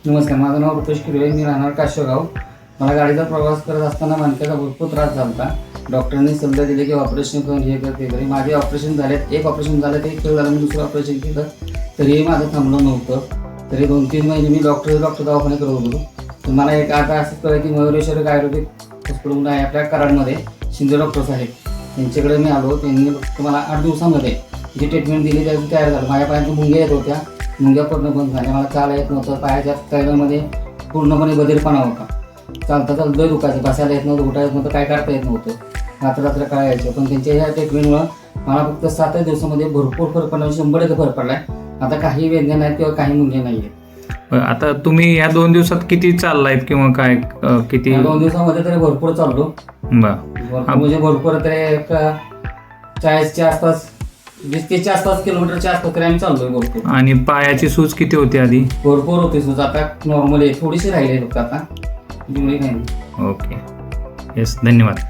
नमस्कार, माझं नाव रुपेश किरवे, मी राहणार काशेगाव. मला गाडीचा प्रवास करत असताना मणक्याचा भरपूर त्रास झाला होता. डॉक्टरांनी सल्ला दिले की ऑपरेशन करून हे कर ते करे. माझे ऑपरेशन झालेत, एक ऑपरेशन झालं ते एक झालं, मी दुसरं ऑपरेशन केलं तरीही माझं थांबलं नव्हतं. तरी 2-3 महिने मी डॉक्टर दवाखाने करत होतो. तर मला एक आता असं कळलं की मयुरेश्वर आयुर्वेदिक हॉस्पिटल आहे आपल्या कराडमध्ये, शिंदे डॉक्टर्स आहेत, त्यांच्याकडे मी आलो. त्यांनी फक्त मला 8 दिवसामध्ये जी ट्रीटमेंट दिली त्याची तयार झालं. माझ्या पायात मुंग्या येत होत्या, मुंग्या पूर्ण बंद झाल्या. मला चाला येत नव्हतं, पायाच्या तळव्यामध्ये पूर्णपणे बधीरपणा होता. चालता लय दुखायचं, बसायला येत नव्हतं, उठायला येत नव्हतं, काय काढता येत नव्हतं, रात्र कळायचं. पण त्यांच्या ह्या ट्रीटमेंटमुळं मला फक्त 7 दिवसामध्ये भरपूर फरक पडला, 100% फरक पडला आहे. आता काही वेदना नाहीत किंवा काही मुंग्या नाही आहेत. आता तुम्ही या 2 दिवसात किती चाललायत किंवा काय किती? 2 दिवसामध्ये तरी भरपूर चाललो. भरपूर म्हणजे भरपूर तरी 40च्या आसपास, 20-30च्या आसपास, किलोमीटरच्या आसपास तरी आम्ही चाललोय भरपूर. आणि पायाची सूज किती होती आधी? भरपूर होती सूज. आता नॉर्मली थोडीशी राहिली फक्त आता, एवढी काही नाही. ओके, येस, धन्यवाद.